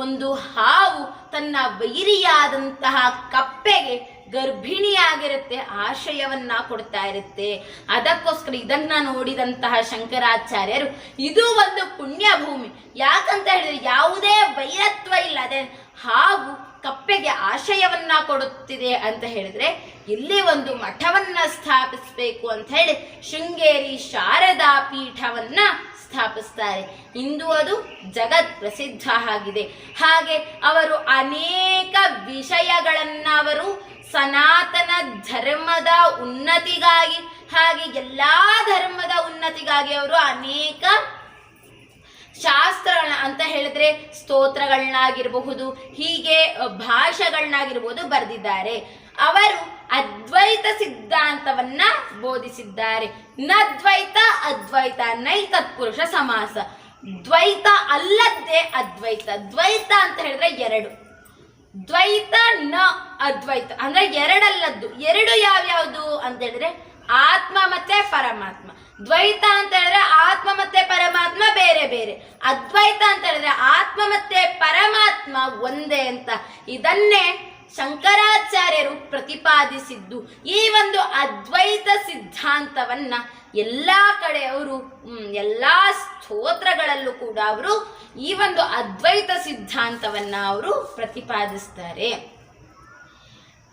ಒಂದು ಹಾವು ತನ್ನ ವೈರಿಯಾದಂತಹ ಕಪ್ಪೆಗೆ ಗರ್ಭಿಣಿಯಾಗಿರುತ್ತೆ, ಆಶ್ರಯವನ್ನ ಕೊಡ್ತಾ ಇರುತ್ತೆ. ಅದಕ್ಕೋಸ್ಕರ ಇದನ್ನ ನೋಡಿದಂತಹ ಶಂಕರಾಚಾರ್ಯರು ಇದು ಒಂದು ಪುಣ್ಯ ಭೂಮಿ. ಯಾಕಂತ ಹೇಳಿದ್ರೆ ಯಾವುದೇ ವೈರತ್ವ ಇಲ್ಲ. ಅದೇ ಹಾಗೂ ಕಪ್ಪೆಗೆ ಆಶಯವನ್ನ ಕೊಡುತ್ತಿದೆ ಅಂತ ಹೇಳಿದ್ರೆ ಇಲ್ಲಿ ಒಂದು ಮಠವನ್ನ ಸ್ಥಾಪಿಸಬೇಕು ಅಂತ ಹೇಳಿ ಶೃಂಗೇರಿ ಶಾರದಾ ಪೀಠವನ್ನ ಸ್ಥಾಪಿಸ್ತಾರೆ. ಇಂದು ಅದು ಜಗತ್ ಪ್ರಸಿದ್ಧ ಆಗಿದೆ. ಹಾಗೆ ಅವರು ಅನೇಕ ವಿಷಯಗಳನ್ನ ಅವರು ಸನಾತನ ಧರ್ಮದ ಉನ್ನತಿಗಾಗಿ ಹಾಗೆ ಎಲ್ಲಾ ಧರ್ಮದ ಉನ್ನತಿಗಾಗಿ ಅವರು ಅನೇಕ ಶಾಸ್ತ್ರಗಳನ್ನ ಅಂತ ಹೇಳಿದ್ರೆ ಸ್ತೋತ್ರಗಳನ್ನಾಗಿರಬಹುದು, ಹೀಗೆ ಭಾಷೆಗಳನ್ನಾಗಿರ್ಬೋದು ಬರೆದಿದ್ದಾರೆ. ಅವರು ಅದ್ವೈತ ಸಿದ್ಧಾಂತವನ್ನ ಬೋಧಿಸಿದ್ದಾರೆ. ನದ್ವೈತ ಅದ್ವೈತ ನೈತತ್ಪುರುಷ ಸಮಾಸ. ದ್ವೈತ ಅಲ್ಲದ್ದೇ ಅದ್ವೈತ. ದ್ವೈತ ಅಂತ ಹೇಳಿದ್ರೆ ಎರಡು, ದ್ವೈತ ನ ಅದ್ವೈತ ಅಂದ್ರೆ ಎರಡಲ್ಲದ್ದು. ಎರಡು ಯಾವ್ಯಾವುದು ಅಂತ ಹೇಳಿದ್ರೆ ಆತ್ಮ ಮತ್ತೆ ಪರಮಾತ್ಮ. ದ್ವೈತ ಅಂತ ಹೇಳಿದ್ರೆ ಆತ್ಮ ಮತ್ತೆ ಪರಮಾತ್ಮ ಬೇರೆ ಬೇರೆ. ಅದ್ವೈತ ಅಂತ ಹೇಳಿದ್ರೆ ಆತ್ಮ ಮತ್ತೆ ಪರಮಾತ್ಮ ಒಂದೇ ಅಂತ. ಇದನ್ನೇ ಶಂಕರಾಚಾರ್ಯರು ಪ್ರತಿಪಾದಿಸಿದ್ದು. ಈ ಒಂದು ಅದ್ವೈತ ಸಿದ್ಧಾಂತವನ್ನ ಎಲ್ಲಾ ಕಡೆ ಅವರು ಎಲ್ಲಾ ಸ್ತೋತ್ರಗಳಲ್ಲೂ ಕೂಡ ಅವರು ಈ ಒಂದು ಅದ್ವೈತ ಸಿದ್ಧಾಂತವನ್ನ ಅವರು ಪ್ರತಿಪಾದಿಸ್ತಾರೆ.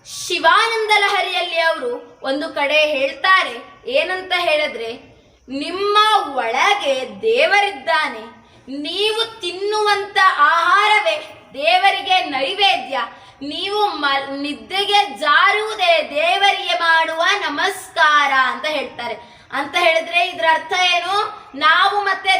ಶಿವಾನಂದ ಲಹರಿಯಲ್ಲಿ ಅವರು ಒಂದು ಕಡೆ ಹೇಳ್ತಾರೆ, ಏನಂತ ಹೇಳಿದ್ರೆ, ನಿಮ್ಮ ಒಳಗೆ ದೇವರಿದ್ದಾನೆ, ನೀವು ತಿನ್ನುವಂತ ಆಹಾರವೇ ದೇವರಿಗೆ ನೈವೇದ್ಯ, ನೀವು ನಿದ್ದೆಗೆ ಜಾರುವುದೇ ದೇವರಿಗೆ ಮಾಡುವ ನಮಸ್ಕಾರ ಅಂತ ಹೇಳ್ತಾರೆ. ಅಂತ ಹೇಳಿದ್ರೆ ಇದರ ಅರ್ಥ ಏನು? ನಾವು ಮತ್ತೆ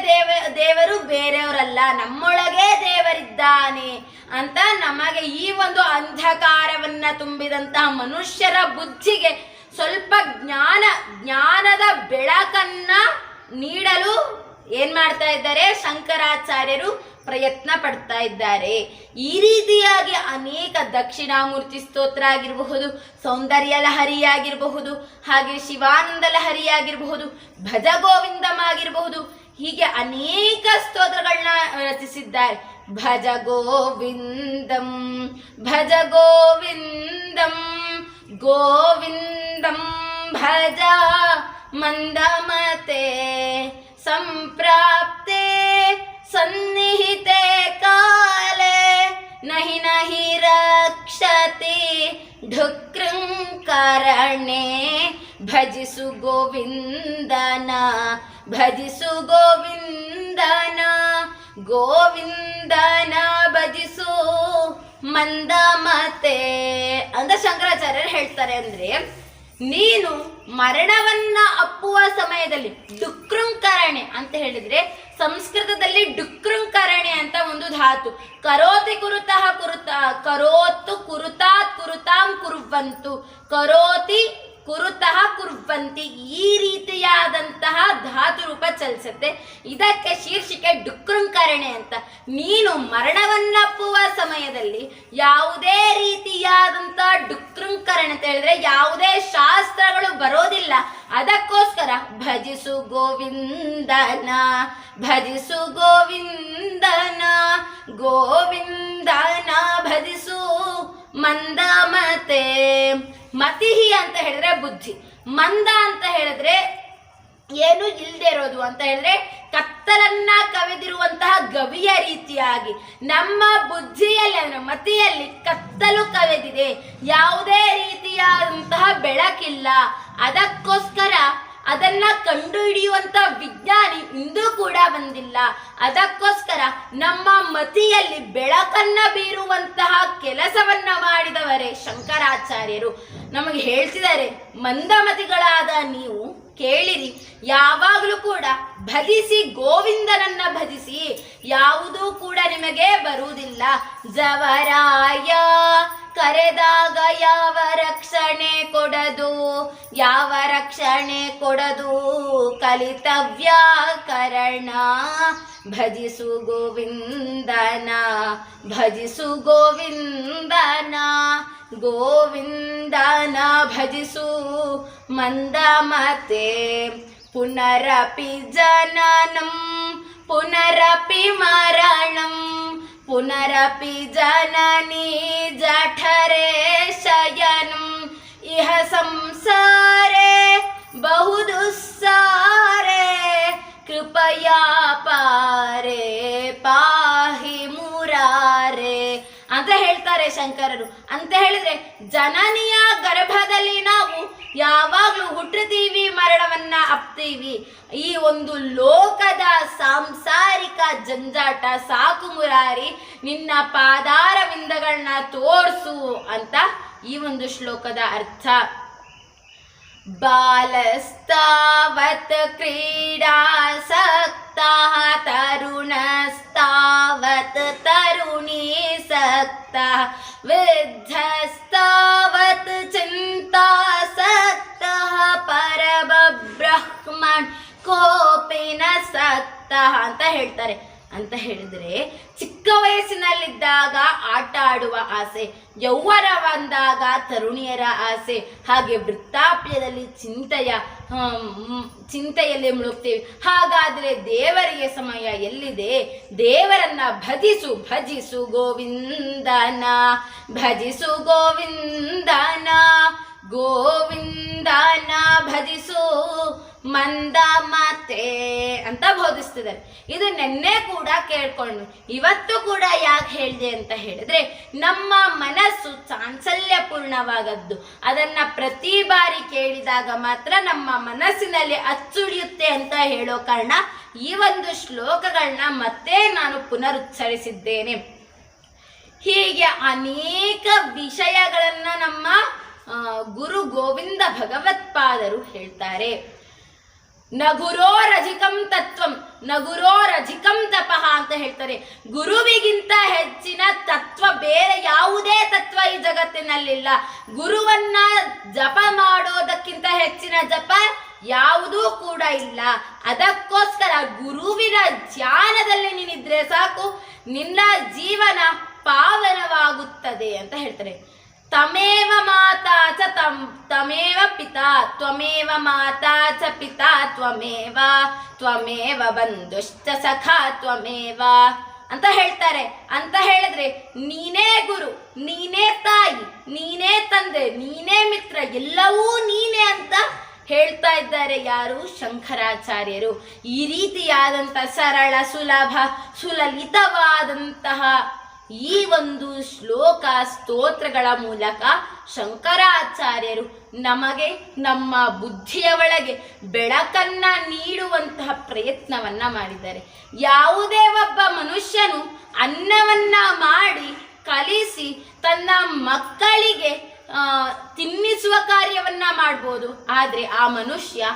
ದೇವರು ಬೇರೆಯವರಲ್ಲ, ನಮ್ಮೊಳಗೆ ದೇವರಿದ್ದಾನೆ ಅಂತ ನಮಗೆ ಈ ಒಂದು ಅಂಧಕಾರವನ್ನ ತುಂಬಿದಂತಹ ಮನುಷ್ಯರ ಬುದ್ಧಿಗೆ ಸ್ವಲ್ಪ ಜ್ಞಾನದ ಬೆಳಕನ್ನ ನೀಡಲು ಏನ್ ಮಾಡ್ತಾ ಇದ್ದಾರೆ? ಶಂಕರಾಚಾರ್ಯರು ಪ್ರಯತ್ನ ಪಡ್ತಾ ಇದ್ದಾರೆ. ಈ ರೀತಿಯಾಗಿ ಅನೇಕ ದಕ್ಷಿಣಾಮೂರ್ತಿ ಸ್ತೋತ್ರ ಆಗಿರಬಹುದು, ಸೌಂದರ್ಯ ಲಹರಿ ಆಗಿರಬಹುದು, ಹಾಗೆ ಶಿವಾನಂದ ಲಹರಿ ಆಗಿರಬಹುದು, ಭಜ ಗೋವಿಂದಂ ಆಗಿರಬಹುದು, ಹೀಗೆ ಅನೇಕ ಸ್ತೋತ್ರಗಳನ್ನ ರಚಿಸಿದ್ದಾರೆ. ಭಜ ಗೋವಿಂದಂ ಭಜ ಗೋವಿಂದಂ ಗೋವಿಂದಂ ಭಜ ಮಂದಮತೆ ಸಂಪ್ರಾಪ್ತೆ ಸನ್ನಿಹಿತೆ ಕಾಲೇ ನಹಿ ನಹಿ ರಕ್ಷತಿ ಢುಕೃಂಕರಣೆ. ಭಜಿಸು ಗೋವಿಂದನ ಭಜಿಸು ಗೋವಿಂದನ ಗೋವಿಂದನ ಭಜಿಸು ಮಂದಮತೆ ಅಂತ ಶಂಕರಾಚಾರ್ಯರು ಹೇಳ್ತಾರೆ. ಅಂದ್ರೆ ನೀನು ಮರಣವನ್ನ ಅಪ್ಪುವ ಸಮಯದಲ್ಲಿ ಡುಕೃಂಕರಣೆ ಅಂತ ಹೇಳಿದ್ರೆ ಸಂಸ್ಕೃತದಲ್ಲಿ ಡುಕೃಂಕರಣೆ ಅಂತ ಒಂದು ಧಾತು. ಕರೋತಿ ಕುರುತಃ ಕರೋತು ಕುರುತಾತ್ ಕುರುತಾಂ ಕುರುವಂತು ಕರೋತಿ ಕುರುತಃ ಕುರ್ವಂತಿ. ಈ ರೀತಿಯಾದಂತಹ ಧಾತು ರೂಪ ಚಲಿಸುತ್ತೆ. ಇದಕ್ಕೆ ಶೀರ್ಷಿಕೆ ಡುಕೃಂಕರಣೆ ಅಂತ. ನೀನು ಮರಣವನ್ನಪ್ಪುವ ಸಮಯದಲ್ಲಿ ಯಾವುದೇ ರೀತಿಯಾದಂತಹ ಡುಕೃಂಕರಣೆ ಅಂತ ಹೇಳಿದ್ರೆ ಯಾವುದೇ ಶಾಸ್ತ್ರಗಳು ಬರೋದಿಲ್ಲ. ಅದಕ್ಕೋಸ್ಕರ ಭಜಿಸು ಗೋವಿಂದನ ಭಜಿಸು ಗೋವಿಂದನ ಗೋವಿಂದನ ಭಜಿಸು ಮಂದಮತೆ. ಮತಿಹಿ ಅಂತ ಹೇಳಿದ್ರೆ ಬುದ್ಧಿ, ಮಂದ ಅಂತ ಹೇಳಿದ್ರೆ ಏನು ಇಲ್ಲದೆ ಇರೋದು ಅಂತ ಹೇಳಿದ್ರೆ ಕತ್ತಲನ್ನ ಕವಿದಿರುವಂತಹ ಗವಿಯ ರೀತಿಯಾಗಿ ನಮ್ಮ ಬುದ್ಧಿಯಲ್ಲಿ ಅಂದ್ರೆ ಮತಿಯಲ್ಲಿ ಕತ್ತಲು ಕವಿದಿದೆ, ಯಾವುದೇ ರೀತಿಯಾದಂತಹ ಬೆಳಕಿಲ್ಲ. ಅದಕ್ಕೋಸ್ಕರ ಅದನ್ನ ಕಂಡುಹಿಡಿಯುವಂತ ವಿಜ್ಞಾನಿ ಇಂದು ಕೂಡ ಬಂದಿಲ್ಲ. ಅದಕ್ಕೋಸ್ಕರ ನಮ್ಮ ಮತಿಯಲ್ಲಿ ಬೆಳಕನ್ನ ಬೀರುವಂತಹ ಕೆಲಸವನ್ನ ಮಾಡಿದವರೇ ಶಂಕರಾಚಾರ್ಯರು. ನಮಗೆ ಹೇಳ್ತಿದ್ದಾರೆ, ಮಂದಮತಿಗಳಾದ ನೀವು ಕೇಳಿರಿ, ಯಾವಾಗಲೂ ಕೂಡ ಭಜಿಸಿ ಗೋವಿಂದನನ್ನ ಭಜಿಸಿ, ಯಾವುದೂ ಕೂಡ ನಿಮಗೆ ಬರುವುದಿಲ್ಲ. ಜವರಾಯ ಕರೆದಾಗ ಯಾವ ರಕ್ಷಣೆ ಕೊಡದು, ಯಾವ ರಕ್ಷಣೆ ಕೊಡದು ಕಲಿತವ್ಯ ಕರಣ. ಭಜಿಸು ಗೋವಿಂದನ ಭಜಿಸು ಗೋವಿಂದನ ಗೋವಿಂದನ ಭಜಿಸು ಮಂದಮತೆ. ಪುನರಪಿ ಜನನಂ ಪುನರಪಿ ಮರಣಂ ಪುನರಪಿ ಜನನಿ ಜಠರೆ ಶಯನಂ. ಇಹ ಸಂಸಾರೆ ಬಹುದುಸ್ಸಾರೆ ಕೃಪಯಾ ಪಾರೆ ಪಾಹಿ ಮುರಾರೆ ಅಂತ ಅಂತ ಹೇಳ್ತಾರೆ ಶಂಕರರು. ಅಂತ ಹೇಳಿದ್ರೆ ಜನನಿಯ ಗರ್ಭದಲ್ಲಿ ನಾವು ಯಾವಾಗ್ಲೂ ಹುಟ್ಟುತ್ತೀವಿ, ಮರಣವನ್ನ ಅಪ್ತೀವಿ. ಈ ಒಂದು ಲೋಕದ ಸಾಂಸಾರಿಕ ಜಂಜಾಟ ಸಾಕು ಮುರಾರಿ, ನಿನ್ನ ಪಾದಾರವಿಂದಗಳನ್ನ ತೋರ್ಸು ಅಂತ ಈ ಒಂದು ಶ್ಲೋಕದ ಅರ್ಥ. ಬಾಲಸ್ತಾವತ್ ಕ್ರೀಡಾಸಕ್ತಃ ತರುಣಸ್ತಾವತ್ ತರುಣೀಸಕ್ತಃ ವೃದ್ಧಸ್ತಾವತ್ ಚಿಂತಾಸಕ್ತಃ ಪರಬ್ರಹ್ಮಣ್ ಕೋಪಿನ ಸಕ್ತಃ ಅಂತ ಹೇಳ್ತಾರೆ. ಅಂತ ಹೇಳಿದ್ರೆ ಚಿಕ್ಕ ವಯಸ್ಸಿನಲ್ಲಿದ್ದಾಗ ಆಟ ಆಡುವ ಆಸೆ, ಯೌವನ ಬಂದಾಗ ತರುಣಿಯರ ಆಸೆ, ಹಾಗೆ ವೃದ್ಧಾಪ್ಯದಲ್ಲಿ ಚಿಂತೆಯಲ್ಲಿ ಮುಳುಗ್ತೇವೆ. ಹಾಗಾದ್ರೆ ದೇವರಿಗೆ ಸಮಯ ಎಲ್ಲಿದೆ? ದೇವರನ್ನ ಭಜಿಸು, ಭಜಿಸು ಗೋವಿಂದನ, ಭಜಿಸು ಗೋವಿಂದನ, ಗೋವಿಂದನ ಭಜಿಸು ಮಂದ ಮಾತೆ ಅಂತ ಬೋಧಿಸ್ತಿದ್ದಾರೆ. ಇದು ನೆನ್ನೆ ಕೂಡ ಕೇಳ್ಕೊಂಡು ಇವತ್ತು ಕೂಡ ಯಾಕೆ ಹೇಳಿದೆ ಅಂತ ಹೇಳಿದ್ರೆ, ನಮ್ಮ ಮನಸ್ಸು ಚಾಂಚಲ್ಯಪೂರ್ಣವಾಗದ್ದು. ಅದನ್ನ ಪ್ರತಿ ಬಾರಿ ಕೇಳಿದಾಗ ಮಾತ್ರ ನಮ್ಮ ಮನಸ್ಸಿನಲ್ಲಿ ಅಚ್ಚುಳಿಯುತ್ತೆ ಅಂತ ಹೇಳೋ ಕಾರಣ ಈ ಒಂದು ಶ್ಲೋಕಗಳನ್ನ ಮತ್ತೆ ನಾನು ಪುನರುಚ್ಚರಿಸಿದ್ದೇನೆ. ಹೀಗೆ ಅನೇಕ ವಿಷಯಗಳನ್ನ ನಮ್ಮ ಗುರು ಗೋವಿಂದ ಭಗವತ್ಪಾದರು ಹೇಳ್ತಾರೆ. ನಗುರೋರಧಿಕಂ ತತ್ವಂ, ನಗುರೋರಧಿಕಂ ತಪಃ ಅಂತ ಹೇಳ್ತಾರೆ. ಗುರುವಿಗಿಂತ ಹೆಚ್ಚಿನ ತತ್ವ ಬೇರೆ ಯಾವುದೇ ತತ್ವ ಈ ಜಗತ್ತಿನಲ್ಲಿಲ್ಲ. ಗುರುವನ್ನ ಜಪ ಮಾಡೋದಕ್ಕಿಂತ ಹೆಚ್ಚಿನ ಜಪ ಯಾವುದೂ ಕೂಡ ಇಲ್ಲ. ಅದಕ್ಕೋಸ್ಕರ ಗುರುವಿನ ಧ್ಯಾನದಲ್ಲಿ ನೀನಿದ್ರೆ ಸಾಕು, ನಿನ್ನ ಜೀವನ ಪಾವನವಾಗುತ್ತದೆ ಅಂತ ಹೇಳ್ತಾರೆ. ತಮೇವ ಮಾತಾ ಚ ತಮೇವ ಪಿತಾ ತ್ವಮೇವ ಮಾತಾ ಚ ಪಿತಾ ತ್ವಮೇವ ತ್ವಮೇವ ಬಂಧುಶ್ಚ ಸಖಾ ತ್ವಮೇವ ಅಂತ ಹೇಳ್ತಾರೆ. ಅಂತ ಹೇಳಿದ್ರೆ ನೀನೇ ಗುರು, ನೀನೇ ತಾಯಿ, ನೀನೇ ತಂದೆ, ನೀನೇ ಮಿತ್ರ, ಎಲ್ಲವೂ ನೀನೇ ಅಂತ ಹೇಳ್ತಾ ಇದ್ದಾರೆ. ಯಾರು? ಶಂಕರಾಚಾರ್ಯರು. ಈ ರೀತಿಯಾದಂಥ ಸರಳ ಸುಲಭ ಸುಲಲಿತವಾದಂತಹ ಈ ಒಂದು ಶ್ಲೋಕ ಸ್ತೋತ್ರಗಳ ಮೂಲಕ ಶಂಕರಾಚಾರ್ಯರು ನಮಗೆ ನಮ್ಮ ಬುದ್ಧಿಯ ಒಳಗೆ ಬೆಳಕನ್ನ ನೀಡುವಂತಹ ಪ್ರಯತ್ನವನ್ನ ಮಾಡಿದ್ದಾರೆ. ಯಾವುದೇ ಒಬ್ಬ ಮನುಷ್ಯನು ಅನ್ನವನ್ನ ಮಾಡಿ ಕಲಿಸಿ ತನ್ನ ಮಕ್ಕಳಿಗೆ ತಿನ್ನಿಸುವ ಕಾರ್ಯವನ್ನ ಮಾಡ್ಬೋದು, ಆದ್ರೆ ಆ ಮನುಷ್ಯ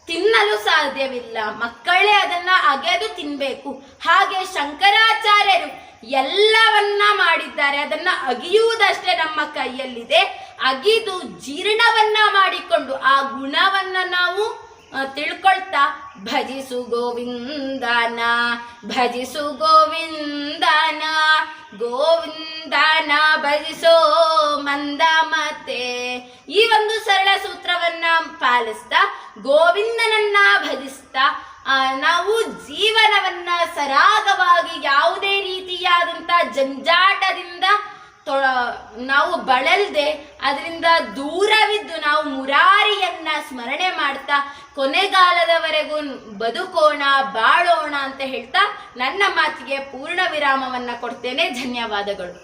ತಿನ್ನಲು ಸಾಧ್ಯವಿಲ್ಲ. ಮಕ್ಕಳೇ ಅದನ್ನ ಅಗೆದು ತಿನ್ಬೇಕು. ಹಾಗೆ ಶಂಕರಾಚಾರ್ಯರು ಎಲ್ಲವನ್ನ ಮಾಡಿದ್ದಾರೆ. ಅದನ್ನ ಅಗಿಯುವುದಷ್ಟೇ ನಮ್ಮ ಕೈಯಲ್ಲಿದೆ. ಅಗಿದು ಜೀರ್ಣವನ್ನ ಮಾಡಿಕೊಂಡು ಆ ಗುಣವನ್ನ ನಾವು ತಿಳ್ಕೊಳ್ತಾ ಭಜಿಸು ಗೋವಿಂದನ, ಭಜಿಸು ಗೋವಿಂದನ, ಗೋವಿಂದನ ಭಜಿಸೋ ಮಂದ ಮತೆ. ಈ ಒಂದು ಸರಳ ಸೂತ್ರವನ್ನ ಪಾಲಿಸ್ತಾ ಗೋವಿಂದನನ್ನ ಭಜಿಸ್ತಾ ನಾವು ಜೀವನವನ್ನ ಸರಾಗವಾಗಿ ಯಾವುದೇ ರೀತಿಯಾದಂಥ ಜಂಜಾಟದಿಂದ ನಾವು ಬಳಲ್ದೆ ಅದರಿಂದ ದೂರವಿದ್ದು ನಾವು ಮುರಾರಿಯನ್ನ ಸ್ಮರಣೆ ಮಾಡ್ತಾ ಕೊನೆಗಾಲದವರೆಗೂ ಬದುಕೋಣ, ಬಾಳೋಣ ಅಂತ ಹೇಳ್ತಾ ನನ್ನ ಮಾತಿಗೆ ಪೂರ್ಣ ವಿರಾಮವನ್ನ ಕೊಡ್ತೇನೆ. ಧನ್ಯವಾದಗಳು.